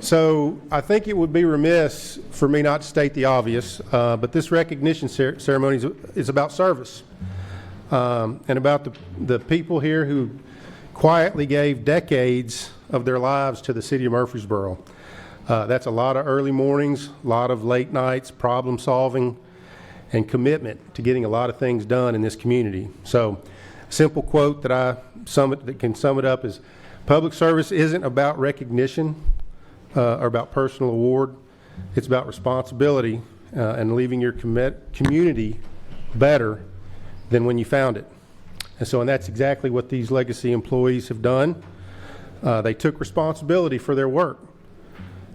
So I think it would be remiss for me not to state the obvious, but this recognition ceremony is about service and about the people here who quietly gave decades of their lives to the city of Murfreesboro. That's a lot of early mornings, a lot of late nights, problem solving, and commitment to getting a lot of things done in this community. So a simple quote that can sum it up is, public service isn't about recognition or about personal award. It's about responsibility and leaving your community better than when you found it. And that's exactly what these legacy employees have done. They took responsibility for their work,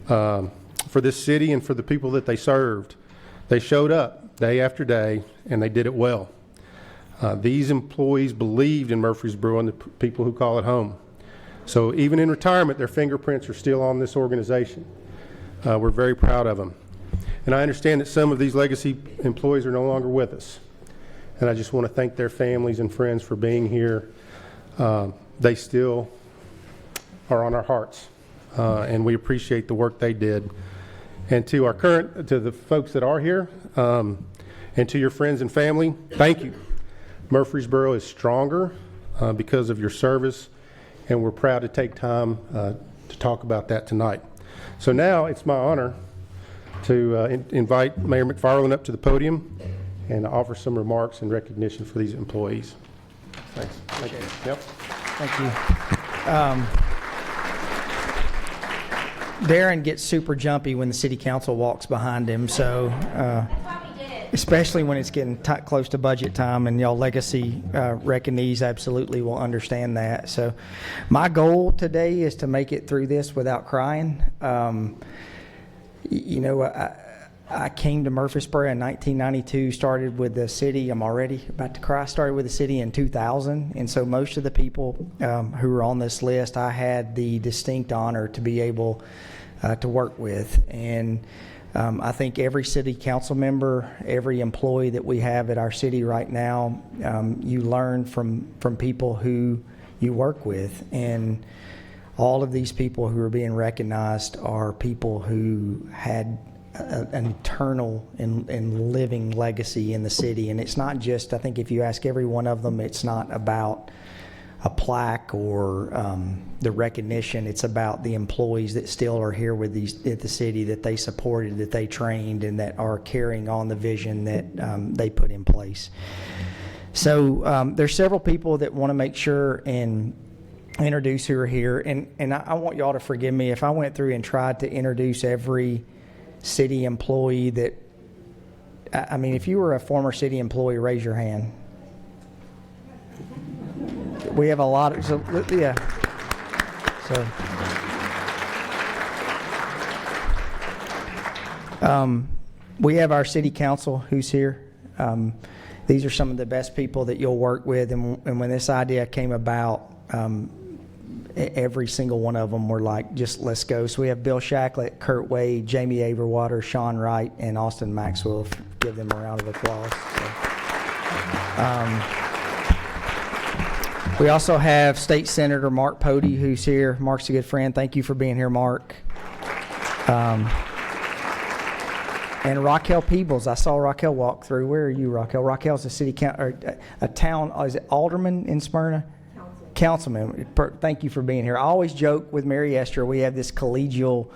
for this city and for the people that they served. They showed up day after day, and they did it well. These employees believed in Murfreesboro and the people who call it home. So even in retirement, their fingerprints are still on this organization. We're very proud of them. And I understand that some of these legacy employees are no longer with us. And I just want to thank their families and friends for being here. They still are on our hearts, and we appreciate the work they did. And to the folks that are here, and to your friends and family, thank you. Murfreesboro is stronger because of your service, and we're proud to take time to talk about that tonight. So now it's my honor to invite Mayor McFarland up to the podium and offer some remarks in recognition for these employees. Thanks. Thank you. Yep. Thank you. Darren gets super jumpy when the city council walks behind him, so especially when it's getting close to budget time, and y'all legacy recognees absolutely will understand that. So my goal today is to make it through this without crying. I came to Murfreesboro in 1992, started with the city. I'm already about to cry. Started with the city in 2000, and so most of the people who are on this list, I had the distinct honor to be able to work with. And I think every city council member, every employee that we have at our city right now, you learn from people who you work with. And all of these people who are being recognized are people who had an eternal and living legacy in the city. And it's not just, I think if you ask every one of them, it's not about a plaque or the recognition. It's about the employees that still are here with at the city, that they supported, that they trained, and that are carrying on the vision that they put in place. So there's several people that want to make sure and introduce who are here. And I want y'all to forgive me if I went through and tried to introduce every city employee that, I mean, if you were a former city employee, raise your hand. We have a lot of, so yeah. So we have our city council who's here. These are some of the best people that you'll work with, and when this idea came about, every single one of them were like, just let's go. So we have Bill Shacklett, Kurt Wade, Jamie Averwater, Sean Wright, and Austin Maxwell. Give them a round of applause. We also have State Senator Mark Pody, who's here. Mark's a good friend. Thank you for being here, Mark. And Raquel Peebles. I saw Raquel walk through. Where are you, Raquel? Raquel's a city a town. Is it alderman in Smyrna? Councilman. Thank you for being here. I always joke with Mary Esther. We have this collegial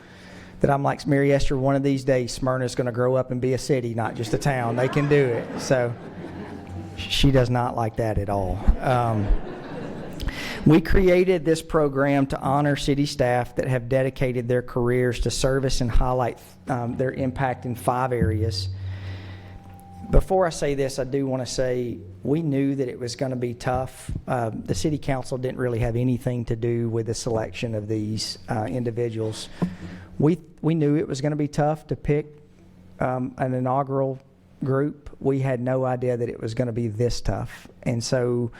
that I'm like, Mary Esther, one of these days Smyrna's going to grow up and be a city, not just a town. They can do it. So she does not like that at all. We created this program to honor city staff that have dedicated their careers to service and highlight their impact in 5 areas. Before I say this, I do want to say we knew that it was going to be tough. The city council didn't really have anything to do with the selection of these individuals. We knew it was going to be tough to pick an inaugural group. We had no idea that it was going to be this tough. And so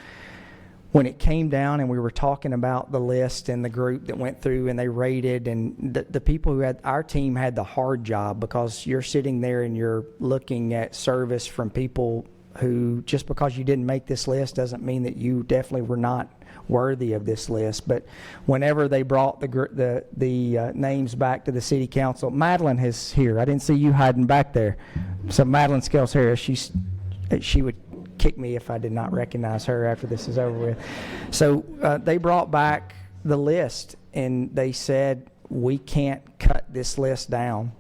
when it came down and we were talking about the list and the group that went through and they rated, and the people who had, our team had the hard job, because you're sitting there and you're looking at service from people who, just because you didn't make this list doesn't mean that you definitely were not worthy of this list. But whenever they brought the names back to the city council, Madeline is here. I didn't see you hiding back there. So Madeline Scales Harris, she would kick me if I did not recognize her after this is over with. So they brought back the list, and they said, we can't cut this list down.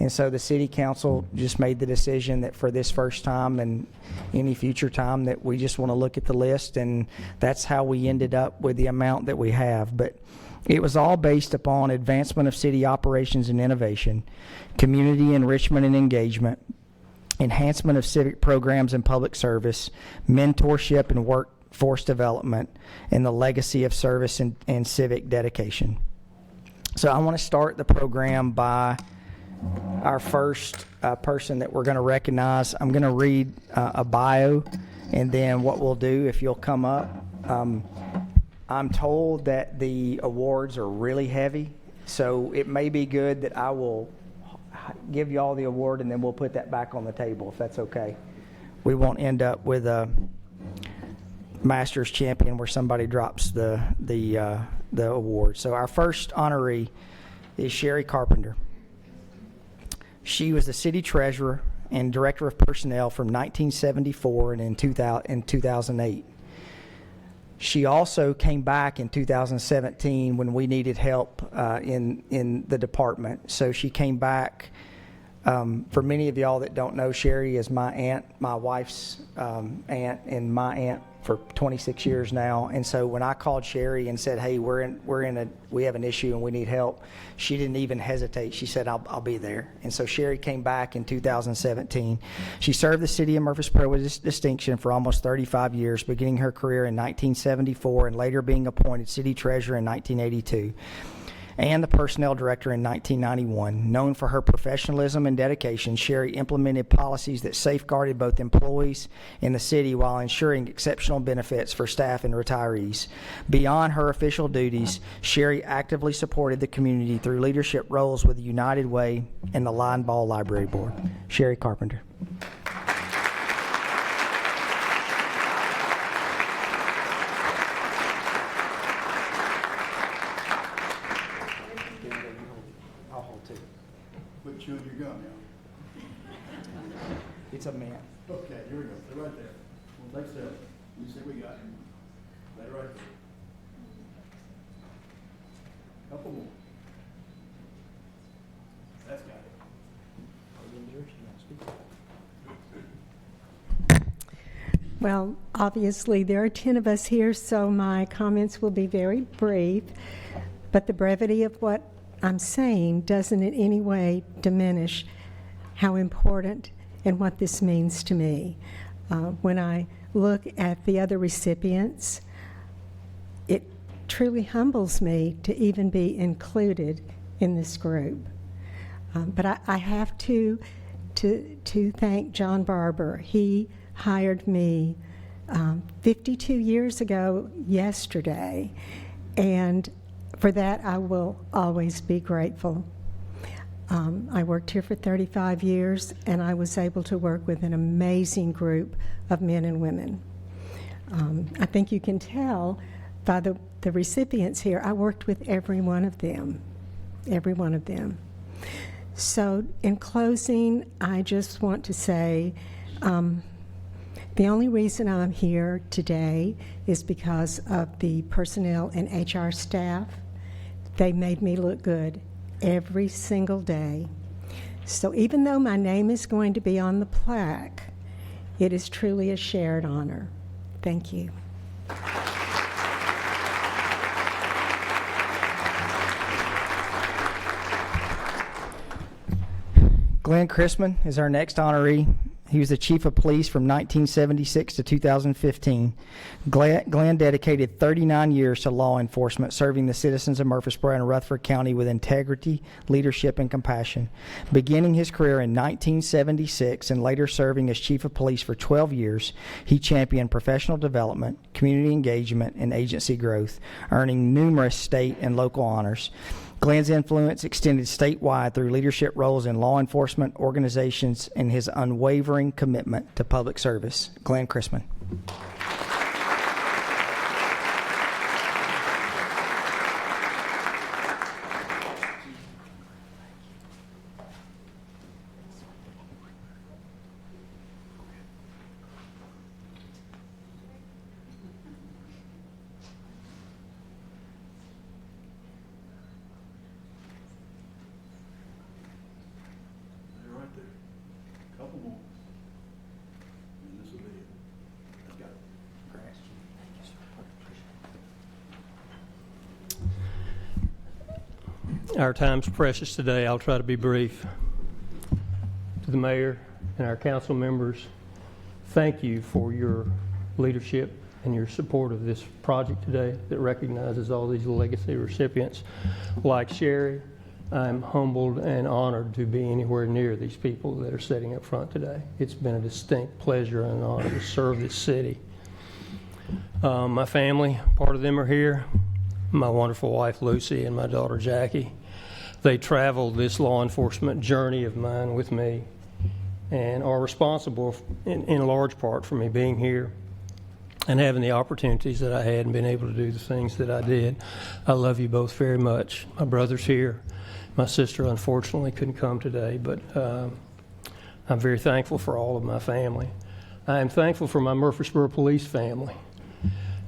And so the city council just made the decision that for this first time and any future time that we just want to look at the list, and that's how we ended up with the amount that we have. But it was all based upon advancement of city operations and innovation, community enrichment and engagement, enhancement of civic programs and public service, mentorship and workforce development, and the legacy of service and civic dedication. So I want to start the program by our first person that we're going to recognize. I'm going to read a bio, and then what we'll do, if you'll come up. I'm told that the awards are really heavy, so it may be good that I will give you all the award, and then we'll put that back on the table, if that's okay. We won't end up with a Masters champion where somebody drops the award. So our first honoree is Sherry Carpenter. She was the city treasurer and director of personnel from 1974 and in 2008. She also came back in 2017 when we needed help in the department. So she came back. For many of y'all that don't know, Sherry is my aunt, my wife's aunt, and my aunt for 26 years now. And so when I called Sherry and said, "Hey, we have an issue and we need help," she didn't even hesitate. She said, "I'll be there." And so Sherry came back in 2017. She served the city of Murfreesboro with distinction for almost 35 years, beginning her career in 1974 and later being appointed city treasurer in 1982. And the personnel director in 1991. Known for her professionalism and dedication, Sherry implemented policies that safeguarded both employees in the city while ensuring exceptional benefits for staff and retirees. Beyond her official duties, Sherry actively supported the community through leadership roles with the United Way and the Line Ball Library Board. Sherry Carpenter. Put you on your gun now. It's a man. Okay, here we go. Stay right there. Well, next step. You see we got him. Stay right there. Couple more. That's got it. Well, obviously, there are 10 of us here, so my comments will be very brief. But the brevity of what I'm saying doesn't in any way diminish how important and what this means to me. When I look at the other recipients, it truly humbles me to even be included in this group. But I have to thank John Barber. He hired me 52 years ago yesterday, and for that, I will always be grateful. I worked here for 35 years, and I was able to work with an amazing group of men and women. I think you can tell by the recipients here, I worked with every one of them, So in closing, I just want to say, the only reason I'm here today is because of the personnel and HR staff. They made me look good every single day. So even though my name is going to be on the plaque, it is truly a shared honor. Thank you. Glenn Chrisman is our next honoree. He was the chief of police from 1976 to 2015. Glenn dedicated 39 years to law enforcement, serving the citizens of Murfreesboro and Rutherford County with integrity, leadership, and compassion. Beginning his career in 1976 and later serving as chief of police for 12 years, he championed professional development, community engagement, and agency growth, earning numerous state and local honors. Glenn's influence extended statewide through leadership roles in law enforcement organizations and his unwavering commitment to public service. Glenn Chrisman. They're right there. Couple more. And this will be it. Let's go. Our time's precious today. I'll try to be brief. To the mayor and our council members, thank you for your leadership and your support of this project today that recognizes all these legacy recipients. Like Sherry, I'm humbled and honored to be anywhere near these people that are sitting up front today. It's been a distinct pleasure and an honor to serve this city. My family, part of them are here. My wonderful wife, Lucy, and my daughter, Jackie. They traveled this law enforcement journey of mine with me and are responsible in large part for me being here and having the opportunities that I had and being able to do the things that I did. I love you both very much. My brother's here. My sister, unfortunately, couldn't come today, but I'm very thankful for all of my family. I am thankful for my Murfreesboro police family.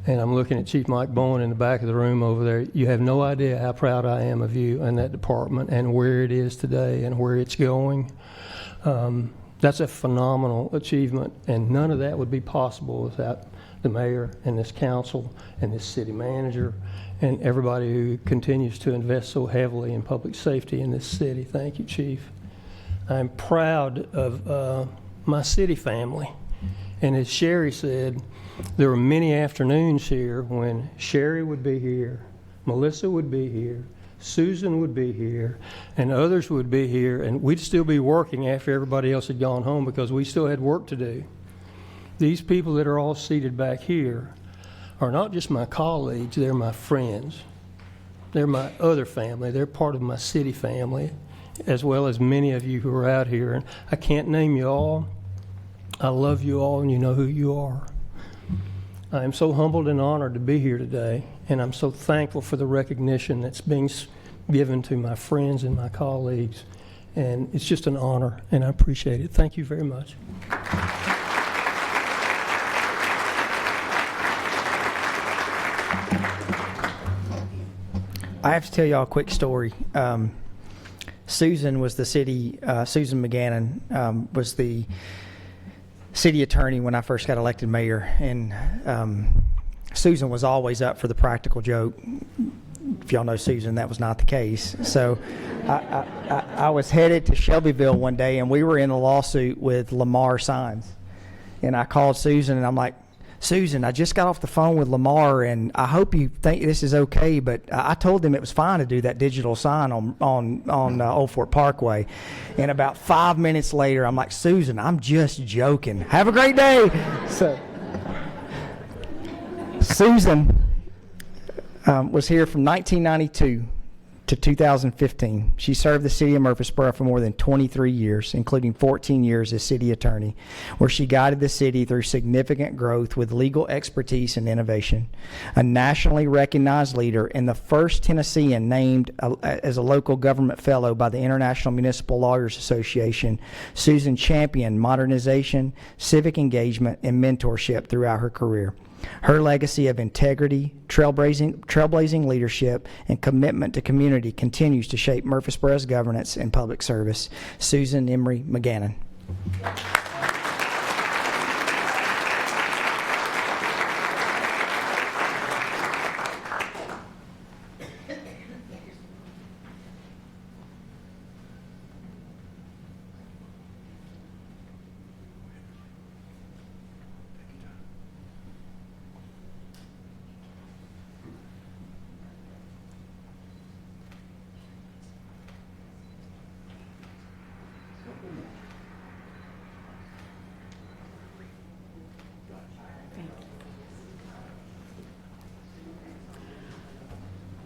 And I'm looking at Chief Mike Bowen in the back of the room over there. You have no idea how proud I am of you and that department and where it is today and where it's going. That's a phenomenal achievement, and none of that would be possible without the mayor and this council and this city manager and everybody who continues to invest so heavily in public safety in this city. Thank you, Chief. I'm proud of my city family. And as Sherry said, there were many afternoons here when Sherry would be here, Melissa would be here, Susan would be here, and others would be here, and we'd still be working after everybody else had gone home because we still had work to do. These people that are all seated back here are not just my colleagues, they're my friends. They're my other family. They're part of my city family, as well as many of you who are out here. And I can't name you all. I love you all, and you know who you are. I am so humbled and honored to be here today, and I'm so thankful for the recognition that's being given to my friends and my colleagues. And it's just an honor, and I appreciate it. Thank you very much. I have to tell y'all a quick story. Susan was the city, Susan McGannon was the city attorney when I first got elected mayor, and Susan was always up for the practical joke. If y'all know Susan, that was not the case. So I was headed to Shelbyville one day, and we were in a lawsuit with Lamar Signs. And I called Susan, and I'm like, Susan, I just got off the phone with Lamar, and I hope you think this is okay, but I told them it was fine to do that digital sign on Old Fort Parkway. And about 5 minutes later, I'm like, Susan, I'm just joking. Have a great day. So Susan was here from 1992 to 2015. She served the city of Murfreesboro for more than 23 years, including 14 years as city attorney, where she guided the city through significant growth with legal expertise and innovation. A nationally recognized leader and the first Tennessean named as a local government fellow by the International Municipal Lawyers Association, Susan championed modernization, civic engagement, and mentorship throughout her career. Her legacy of integrity, trailblazing leadership, and commitment to community continues to shape Murfreesboro's governance and public service. Susan Emery McGannon.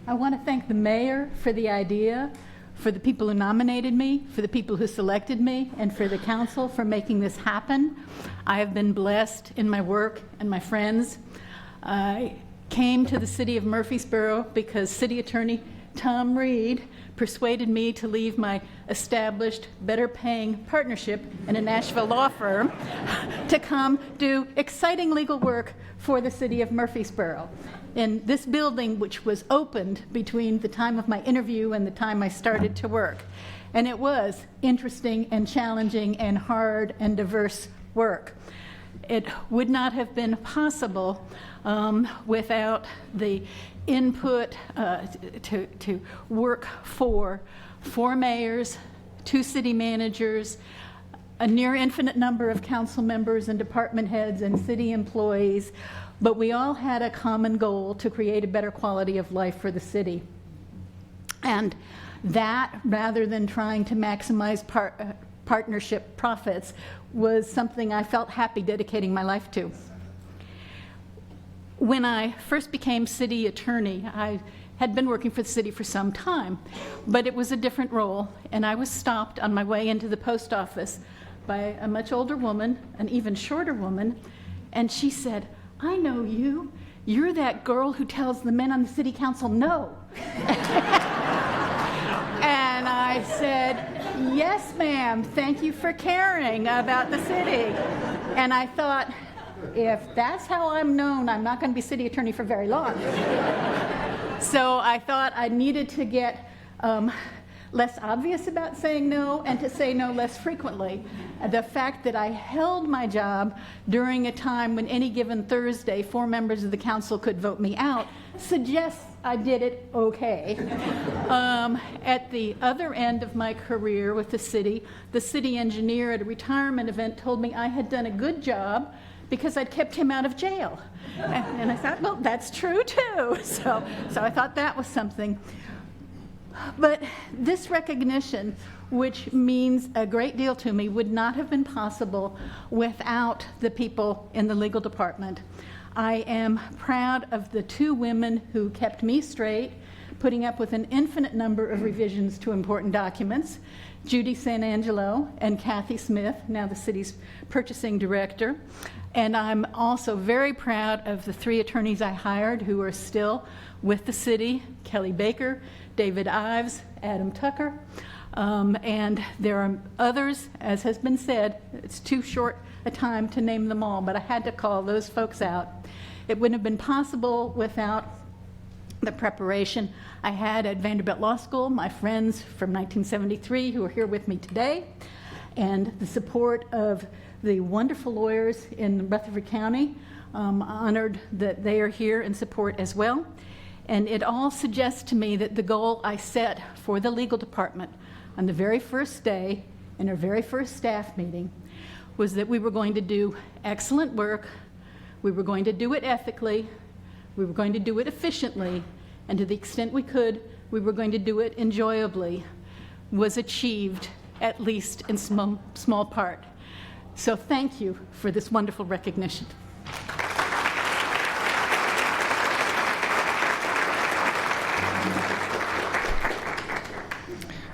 I want to thank the mayor for the idea, for the people who nominated me, for the people who selected me, and for the council for making this happen. I have been blessed in my work and my friends. I came to the city of Murfreesboro because City Attorney Tom Reed persuaded me to leave my established, better-paying partnership in a Nashville law firm to come do exciting legal work for the city of Murfreesboro. In this building, which was opened between the time of my interview and the time I started to work. And it was interesting and challenging and hard and diverse work. It would not have been possible without the input to work for 4 mayors, 2 city managers, a near infinite number of council members and department heads and city employees, but we all had a common goal to create a better quality of life for the city. And that, rather than trying to maximize partnership profits, was something I felt happy dedicating my life to. When I first became city attorney, I had been working for the city for some time, but it was a different role, and I was stopped on my way into the post office by a much older woman, an even shorter woman, and she said, "I know you. You're that girl who tells the men on the city council no." And I said, "Yes, ma'am, thank you for caring about the city." And I thought, if that's how I'm known, I'm not going to be city attorney for very long. So I thought I needed to get less obvious about saying no and to say no less frequently. The fact that I held my job during a time when any given Thursday 4 members of the council could vote me out suggests I did it okay. At the other end of my career with the city engineer at a retirement event told me I had done a good job because I'd kept him out of jail. And I thought, well, that's true too. So I thought that was something. But this recognition, which means a great deal to me, would not have been possible without the people in the legal department. I am proud of the 2 women who kept me straight, putting up with an infinite number of revisions to important documents, Judy San Angelo and Kathy Smith, now the city's purchasing director. And I'm also very proud of the 3 attorneys I hired who are still with the city, Kelly Baker, David Ives, Adam Tucker, and there are others, as has been said. It's too short a time to name them all, but I had to call those folks out. It wouldn't have been possible without the preparation I had at Vanderbilt Law School, my friends from 1973 who are here with me today, and the support of the wonderful lawyers in Rutherford County. I'm honored that they are here in support as well. And it all suggests to me that the goal I set for the legal department on the very first day in our very first staff meeting was that we were going to do excellent work, we were going to do it ethically, we were going to do it efficiently, and to the extent we could, we were going to do it enjoyably, was achieved, at least in small part. So thank you for this wonderful recognition.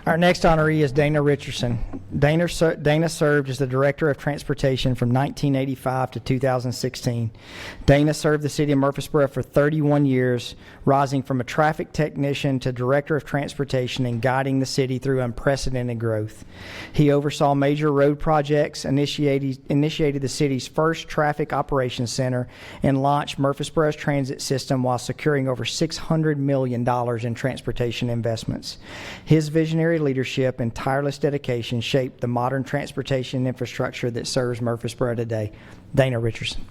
Our next honoree is Dana Richardson. Dana served as the Director of Transportation from 1985 to 2016. Dana served the city of Murfreesboro for 31 years, rising from a traffic technician to Director of Transportation and guiding the city through unprecedented growth. He oversaw major road projects, initiated the city's first traffic operations center, and launched Murfreesboro's transit system while securing over $600 million in transportation investments. His visionary leadership and tireless dedication shaped the modern transportation infrastructure that serves Murfreesboro today. Dana Richardson.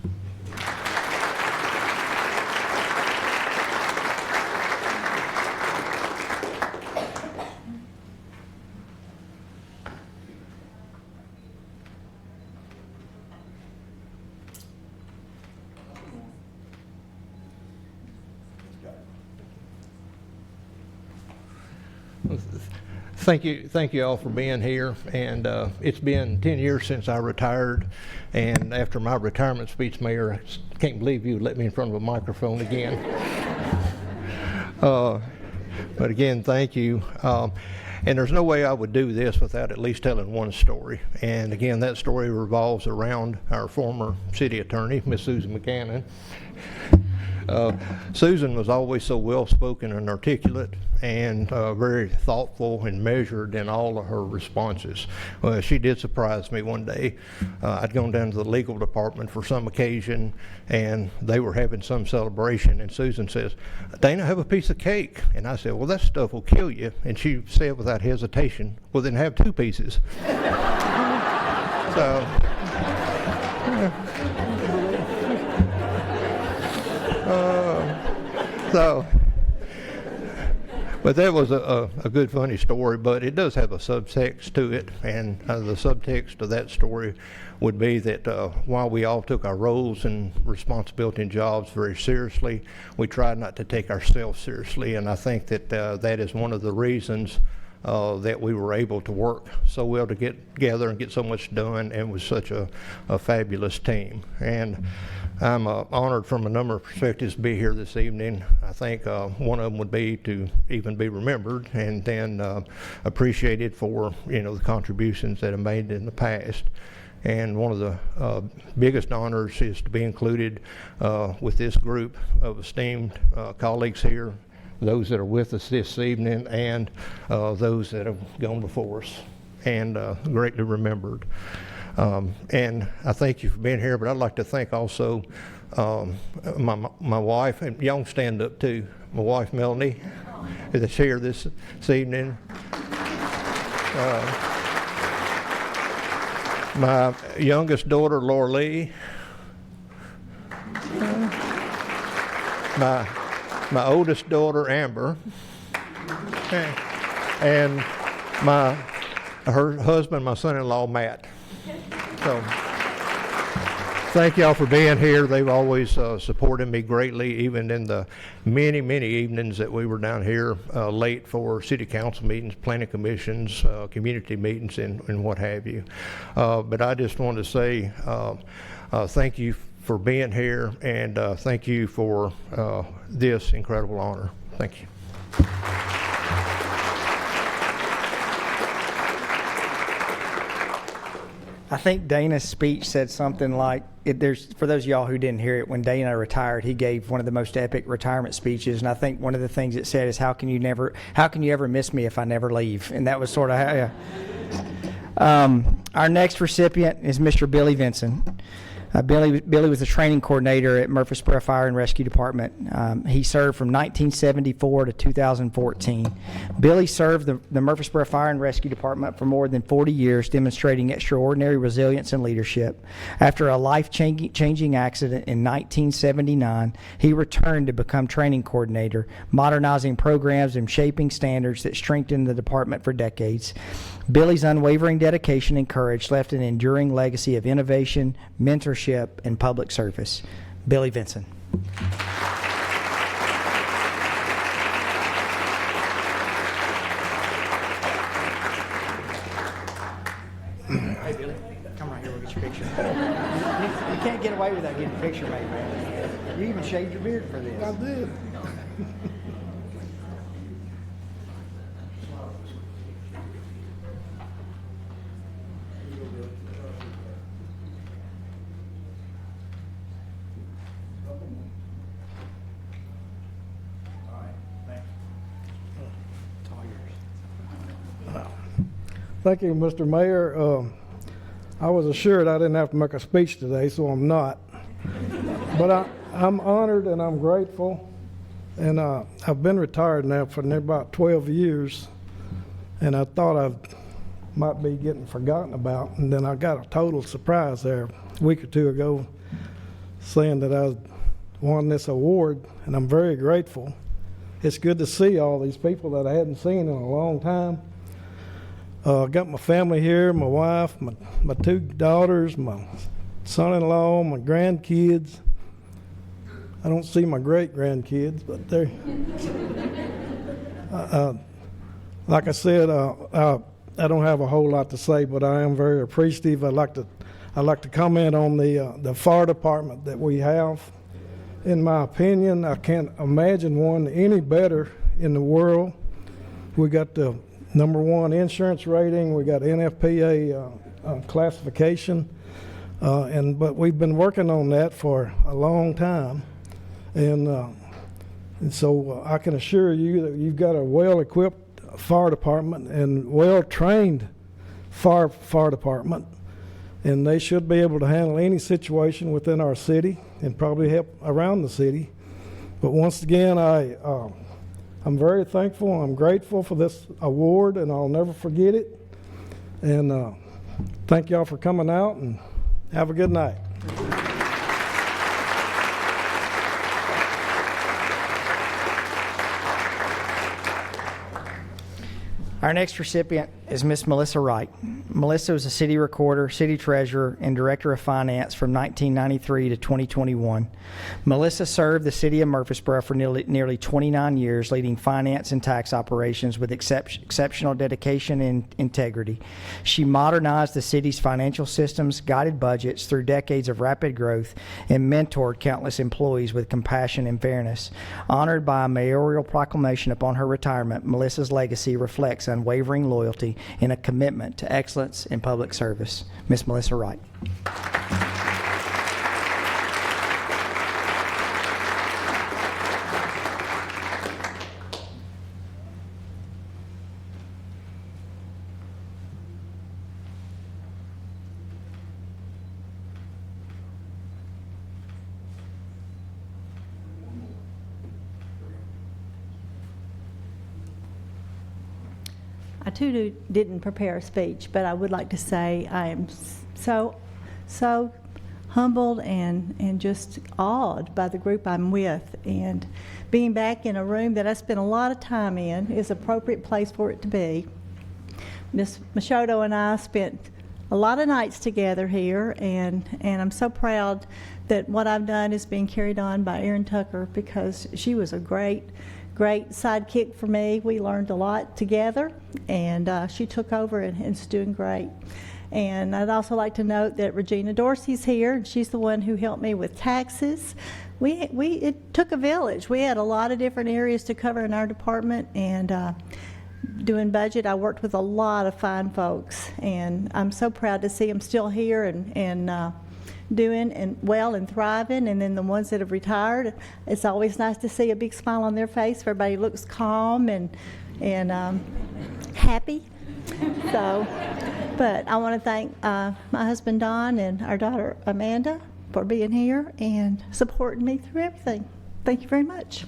Thank you all for being here, and it's been 10 years since I retired, and after my retirement speech, Mayor, I can't believe you let me in front of a microphone again. But again, thank you. And there's no way I would do this without at least telling one story. And again, that story revolves around our former city attorney, Miss Susan McGannon. Susan was always so well-spoken and articulate and very thoughtful and measured in all of her responses. She did surprise me one day. I'd gone down to the legal department for some occasion, and they were having some celebration, and Susan says, "Dana, have a piece of cake." And I said, "Well, that stuff will kill you." And she said without hesitation, "Well, then have 2 pieces." But that was a good, funny story, but it does have a subtext to it, and the subtext of that story would be that while we all took our roles and responsibility and jobs very seriously, we tried not to take ourselves seriously, and I think that that is one of the reasons that we were able to work so well to get together and get so much done, and was such a fabulous team. And I'm honored from a number of perspectives to be here this evening. I think one of them would be to even be remembered, and then appreciated for the contributions that have made in the past. And one of the biggest honors is to be included with this group of esteemed colleagues here, those that are with us this evening, and those that have gone before us and greatly remembered. And I thank you for being here, but I'd like to thank also my wife, and y'all stand up too, my wife Melanie, that's here this evening. My youngest daughter, Laura Lee. My oldest daughter, Amber. And her husband, my son-in-law, Matt. So, thank y'all for being here. They've always supported me greatly, even in the many, many evenings that we were down here late for city council meetings, planning commissions, community meetings, and what have you. But I just want to say thank you for being here, and thank you for this incredible honor. Thank you. I think Dana's speech said something like, for those of y'all who didn't hear it, when Dana retired, he gave one of the most epic retirement speeches, and I think one of the things it said is, how can you ever miss me if I never leave? And that was sort of how, our next recipient is Mr. Billy Vinson. Billy was the training coordinator at Murfreesboro Fire and Rescue Department. He served from 1974 to 2014. Billy served the Murfreesboro Fire and Rescue Department for more than 40 years, demonstrating extraordinary resilience and leadership. After a life-changing accident in 1979, he returned to become training coordinator, modernizing programs and shaping standards that strengthened the department for decades. Billy's unwavering dedication and courage left an enduring legacy of innovation, mentorship, and public service. Billy Vinson. Hey, Billy, come right here, we'll get your picture. You can't get away without getting a picture made, man. You even shaved your beard for this. I did. Thank you, Mr. Mayor. I was assured I didn't have to make a speech today, so I'm not. But I'm honored and I'm grateful. And I've been retired now for about 12 years. And I thought I might be getting forgotten about. And then I got a total surprise there a week or two ago saying that I won this award. And I'm very grateful. It's good to see all these people that I hadn't seen in a long time. I got my family here, my wife, my 2 daughters, my son-in-law, my grandkids. I don't see my great-grandkids, but they're... like I said, I don't have a whole lot to say, but I am very appreciative. I'd like to comment on the fire department that we have. In my opinion, I can't imagine one any better in the world. We got the #1 insurance rating. We got NFPA classification. But we've been working on that for a long time. And so I can assure you that you've got a well-equipped fire department and well-trained fire department, and they should be able to handle any situation within our city and probably help around the city. But once again, I'm very thankful. I'm grateful for this award, and I'll never forget it. And thank y'all for coming out, and have a good night. Our next recipient is Miss Melissa Wright. Melissa was a city recorder, city treasurer, and director of finance from 1993 to 2021. Melissa served the city of Murfreesboro for nearly 29 years, leading finance and tax operations with exceptional dedication and integrity. She modernized the city's financial systems, guided budgets through decades of rapid growth, and mentored countless employees with compassion and fairness. Honored by a mayoral proclamation upon her retirement, Melissa's legacy reflects unwavering loyalty and a commitment to excellence in public service. Miss Melissa Wright. I too didn't prepare a speech, but I would like to say I am so humbled and just awed by the group I'm with, and being back in a room that I spent a lot of time in is an appropriate place for it to be. Ms. Machoto and I spent a lot of nights together here, and I'm so proud that what I've done is being carried on by Erin Tucker, because she was a great sidekick for me. We learned a lot together, and she took over and is doing great. And I'd also like to note that Regina Dorsey's here, and she's the one who helped me with taxes. It took a village. We had a lot of different areas to cover in our department, and doing budget, I worked with a lot of fine folks, and I'm so proud to see them still here and doing and well and thriving. And then the ones that have retired, it's always nice to see a big smile on their face. Everybody looks calm and happy. So, but I want to thank my husband Don and our daughter Amanda for being here and supporting me through everything. Thank you very much.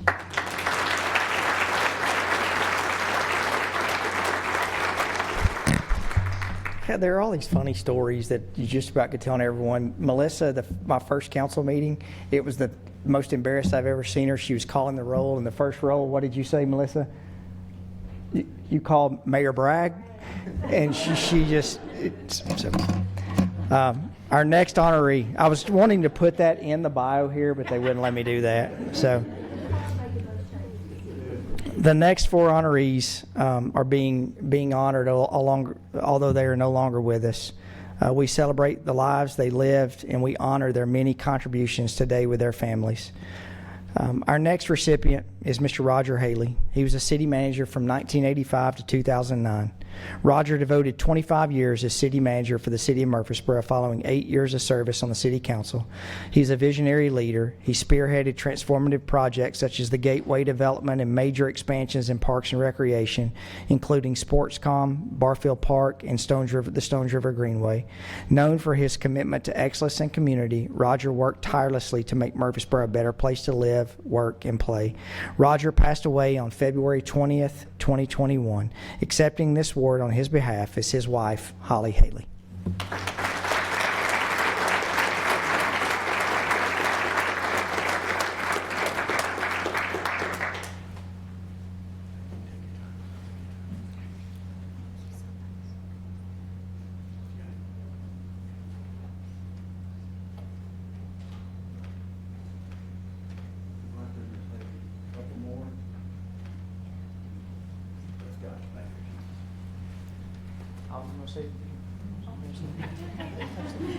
Yeah, there are all these funny stories that you just about could tell everyone. Melissa, my first council meeting, it was the most embarrassed I've ever seen her. She was calling the roll, and the first roll, what did you say, Melissa? You called Mayor Bragg, and she just. Our next honoree, I was wanting to put that in the bio here, but they wouldn't let me do that. So the next four honorees are being honored, although they are no longer with us. We celebrate the lives they lived, and we honor their many contributions today with their families. Our next recipient is Mr. Roger Haley. He was a city manager from 1985 to 2009. Roger devoted 25 years as city manager for the city of Murfreesboro, following 8 years of service on the city council. He's a visionary leader. He spearheaded transformative projects such as the Gateway development and major expansions in parks and recreation, including Sportscom, Barfield Park, and the Stones River Greenway. Known for his commitment to excellence and community, Roger worked tirelessly to make Murfreesboro a better place to live, work, and play. Roger passed away on February 20th, 2021. Accepting this award on his behalf is his wife, Holly Haley.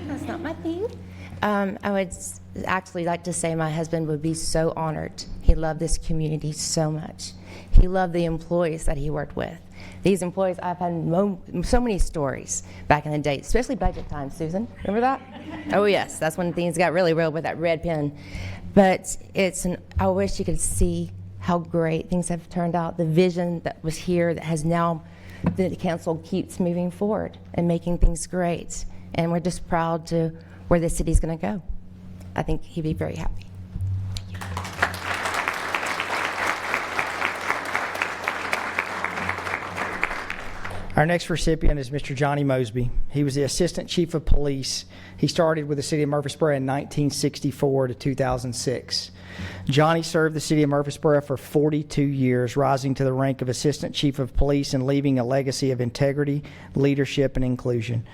That's not my thing. I would actually like to say my husband would be so honored. He he loved this community so much. He loved the employees that he worked with. These employees, I've had so many stories back in the day, especially budget time, Susan. Remember that? Oh, yes. That's when things got really real with that red pen. But I wish you could see how great things have turned out. The vision that was here that has now, the council keeps moving forward and making things great. And we're just proud to where the city's going to go. I think he'd be very happy. Our next recipient is Mr. Johnny Mosby. He was the Assistant Chief of Police. He started with the City of Murfreesboro in 1964 to 2006. Johnny served the City of Murfreesboro for 42 years, rising to the rank of Assistant Chief of Police and leaving a legacy of integrity, leadership, and inclusion.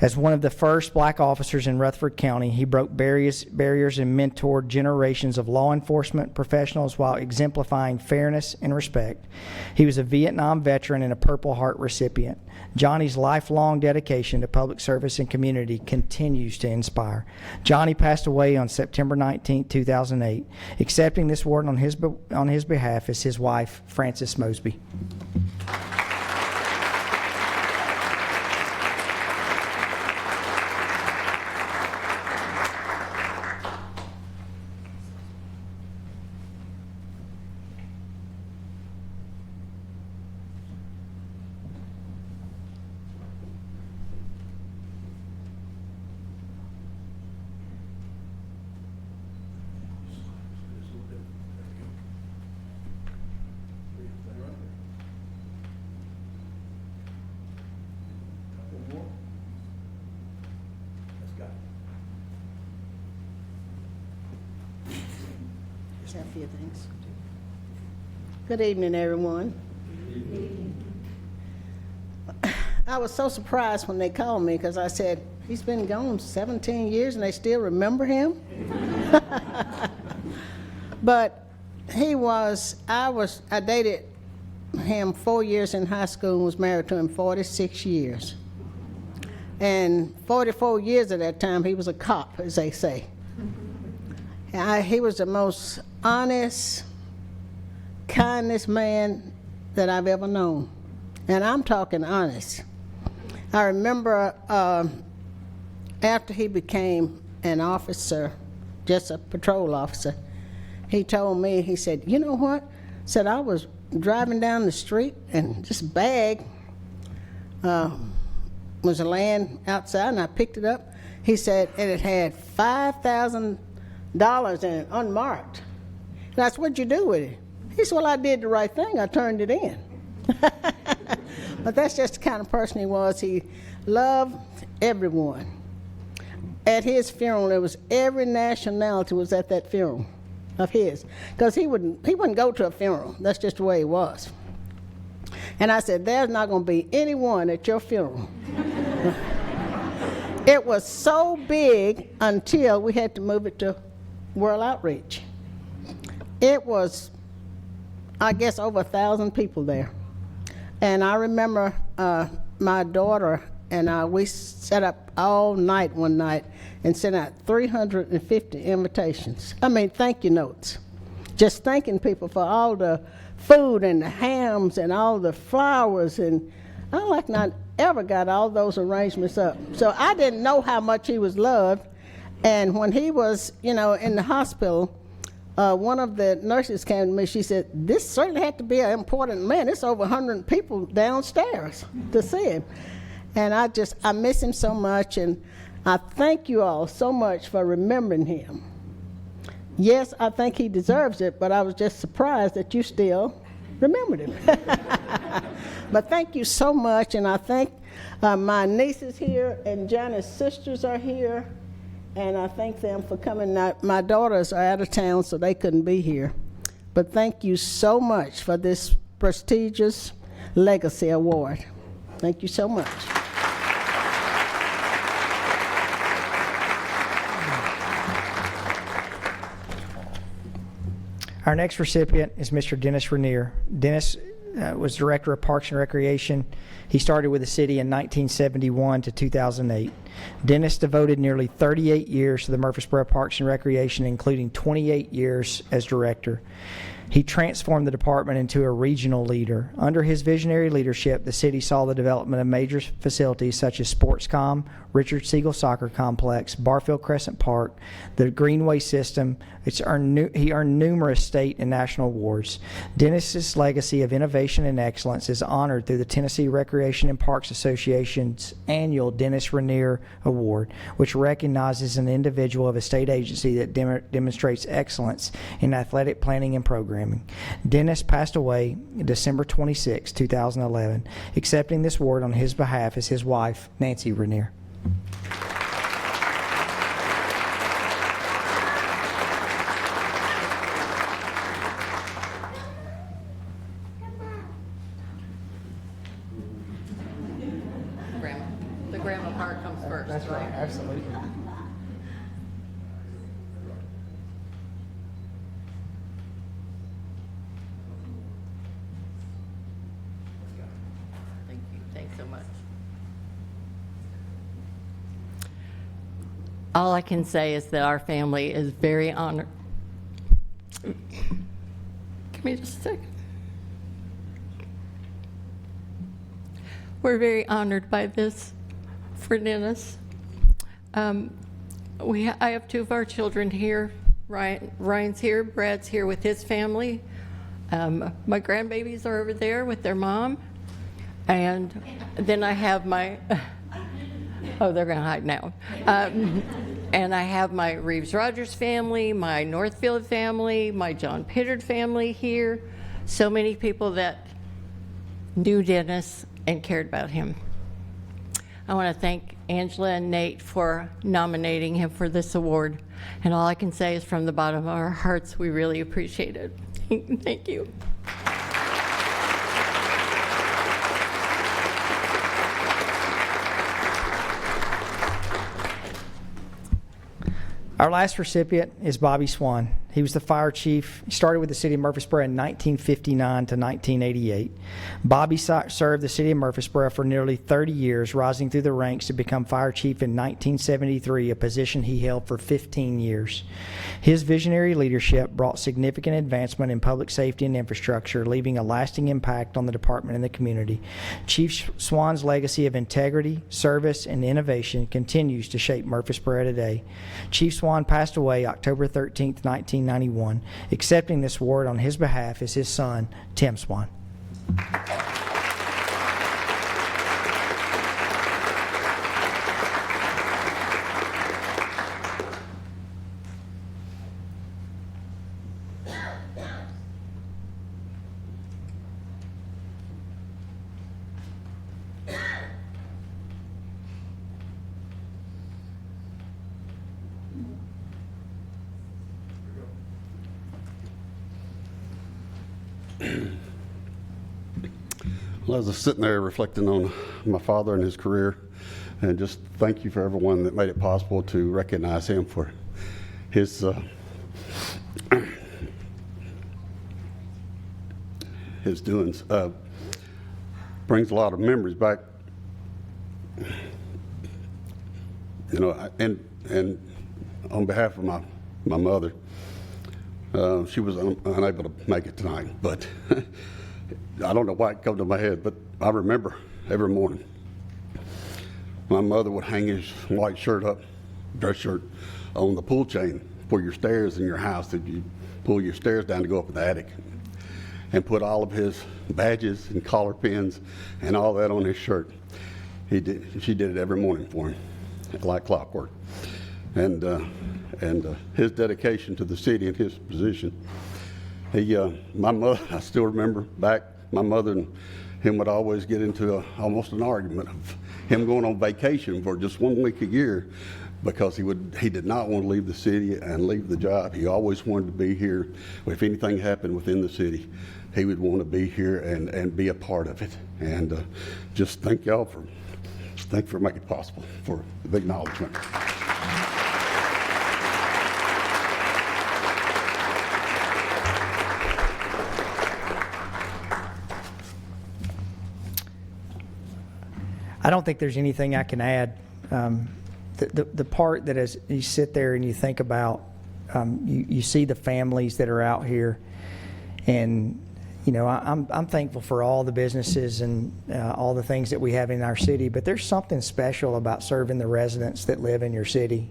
As one of the first black officers in Rutherford County, he broke barriers and mentored generations of law enforcement professionals while exemplifying fairness and respect. He was a Vietnam veteran and a Purple Heart recipient. Johnny's lifelong dedication to public service and community continues to inspire. Johnny passed away on September 19, 2008. Accepting this award on his behalf is his wife, Frances Mosby. Just have a few things. Good evening, everyone. I was so surprised when they called me because I said, he's been gone 17 years and they still remember him? But I dated him 4 years in high school and was married to him 46 years. And 44 years of that time, he was a cop, as they say. He was the most honest, kindest man that I've ever known. And I'm talking honest. I remember after he became an officer, just a patrol officer, he told me, he said, you know what? Said I was driving down the street and this bag was laying outside and I picked it up. He said, and it had $5,000 in it, unmarked. And I said, what'd you do with it? He said, well, I did the right thing. I turned it in. But that's just the kind of person he was. He loved everyone. At his funeral, there was every nationality was at that funeral of his. Because he wouldn't go to a funeral. That's just the way he was. And I said, there's not going to be anyone at your funeral. It was so big until we had to move it to World Outreach. It was, I guess, over 1,000 people there. And I remember my daughter and we sat up all night one night and sent out 350 invitations. Thank you notes. Just thanking people for all the food and the hams and all the flowers. And I like not ever got all those arrangements up. So I didn't know how much he was loved. And when he was, in the hospital, one of the nurses came to me. She said, this certainly had to be an important man. It's over 100 people downstairs to see him. And I miss him so much. And I thank you all so much for remembering him. Yes, I think he deserves it, but I was just surprised that you still remembered him. But thank you so much. And I thank my nieces here and Johnny's sisters are here. And I thank them for coming. My daughters are out of town, so they couldn't be here. But thank you so much for this prestigious Legacy Award. Thank you so much. Our next recipient is Mr. Dennis Rainier. Dennis was Director of Parks and Recreation. He started with the city in 1971 to 2008. Dennis devoted nearly 38 years to the Murfreesboro Parks and Recreation, including 28 years as Director. He transformed the department into a regional leader. Under his visionary leadership, the city saw the development of major facilities such as Sportscom, Richard Siegel Soccer Complex, Barfield Crescent Park, the Greenway System. He earned numerous state and national awards. Dennis's legacy of innovation and excellence is honored through the Tennessee Recreation and Parks Association's annual Dennis Rainier Award, which recognizes an individual of a state agency that demonstrates excellence in athletic planning and programming. Dennis passed away December 26, 2011. Accepting this award on his behalf is his wife, Nancy Rainier. The grandma part comes first. That's right, absolutely. Thank you. Thanks so much. All I can say is that our family is very honored. Give me just a second. We're very honored by this for Dennis. I have two of our children here. Ryan's here, Brad's here with his family. My grandbabies are over there with their mom. And then I have my, oh, they're gonna hide now. And I have my Reeves Rogers family, my Northfield family, my John Pittard family here. So many people that knew Dennis and cared about him. I want to thank Angela and Nate for nominating him for this award. And all I can say is from the bottom of our hearts, we really appreciate it. Thank you. Our last recipient is Bobby Swann. He was the fire chief. He started with the city of Murfreesboro in 1959 to 1988. Bobby served the city of Murfreesboro for nearly 30 years, rising through the ranks to become fire chief in 1973, a position he held for 15 years. His visionary leadership brought significant advancement in public safety and infrastructure, leaving a lasting impact on the department and the community. Chief Swann's legacy of integrity, service, and innovation continues to shape Murfreesboro today. Chief Swann passed away October 13, 1991. Accepting this award on his behalf is his son, Tim Swann. Well, I was just sitting there reflecting on my father and his career, and just thank you for everyone that made it possible to recognize him for his his doings. Brings a lot of memories back. You know, and on behalf of my mother, she was unable to make it tonight, but I don't know why it came to my head, but I remember every morning my mother would hang his white shirt up, dress shirt, on the pull chain for your stairs in your house that you pull your stairs down to go up in the attic, and put all of his badges and collar pins and all that on his shirt. She did it every morning for him, like clockwork. And his dedication to the city and his position. My mother, I still remember back, my mother and him would always get into almost an argument of him going on vacation for just 1 week a year because he did not want to leave the city and leave the job. He always wanted to be here. If anything happened within the city, he would want to be here and be a part of it. And just thank y'all for making it possible, for the acknowledgement. I don't think there's anything I can add. The part that as you sit there and you think about, you see the families that are out here, and I'm thankful for all the businesses and all the things that we have in our city, but there's something special about serving the residents that live in your city.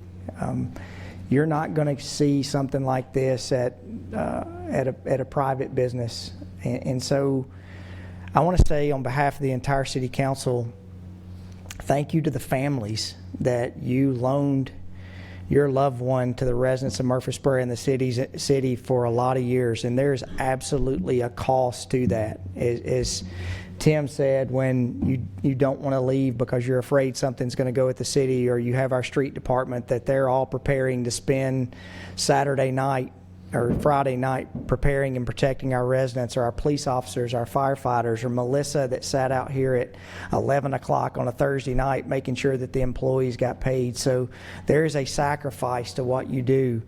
You're not going to see something like this at a private business, and so I want to say on behalf of the entire City Council, thank you to the families that you loaned your loved one to the residents of Murfreesboro and the city for a lot of years, and there's absolutely a cost to that. As Tim said, when you don't want to leave because you're afraid something's going to go at the city, or you have our street department that they're all preparing to spend Saturday night or Friday night preparing and protecting our residents, or our police officers, our firefighters, or Melissa that sat out here at 11 o'clock on a Thursday night making sure that the employees got paid. So there is a sacrifice to what you do,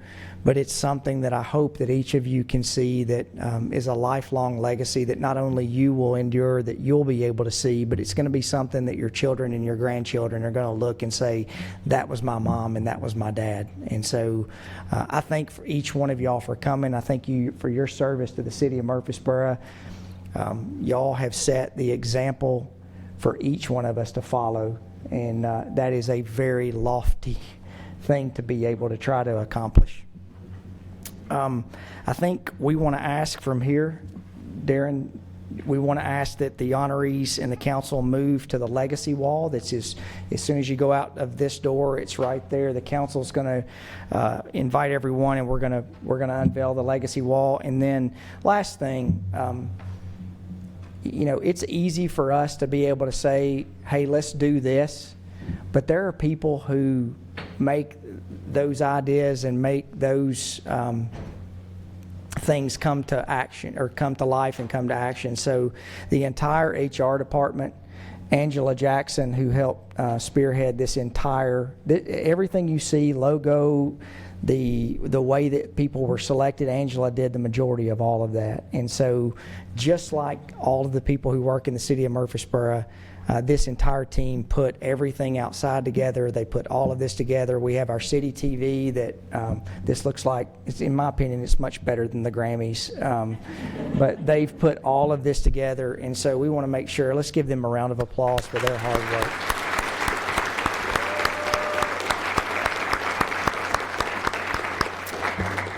but it's something that I hope that each of you can see that is a lifelong legacy that not only you will endure, that you'll be able to see, but it's going to be something that your children and your grandchildren are going to look and say, that was my mom and that was my dad. And so I thank for each one of y'all for coming. I thank you for your service to the city of Murfreesboro. Y'all have set the example for each one of us to follow, and that is a very lofty thing to be able to try to accomplish. I think we want to ask from here, Darren, we want to ask that the honorees and the council move to the legacy wall. That's as soon as you go out of this door, it's right there. The council's going to invite everyone, and we're going to unveil the legacy wall. And then last thing, it's easy for us to be able to say, hey, let's do this, but there are people who make those ideas and make those things come to action, or come to life and come to action. So the entire HR department, Angela Jackson, who helped spearhead this entire, everything you see, logo, the way that people were selected, Angela did the majority of all of that. And so just like all of the people who work in the city of Murfreesboro, this entire team put everything outside together. They put all of this together. We have our city TV that this looks like, in my opinion, it's much better than the Grammys. But they've put all of this together, and so we want to make sure, let's give them a round of applause for their hard work.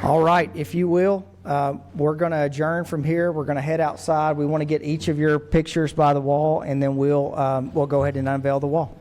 All right, if you will, we're going to adjourn from here. We're going to head outside. We want to get each of your pictures by the wall, and then we'll go ahead and unveil the wall.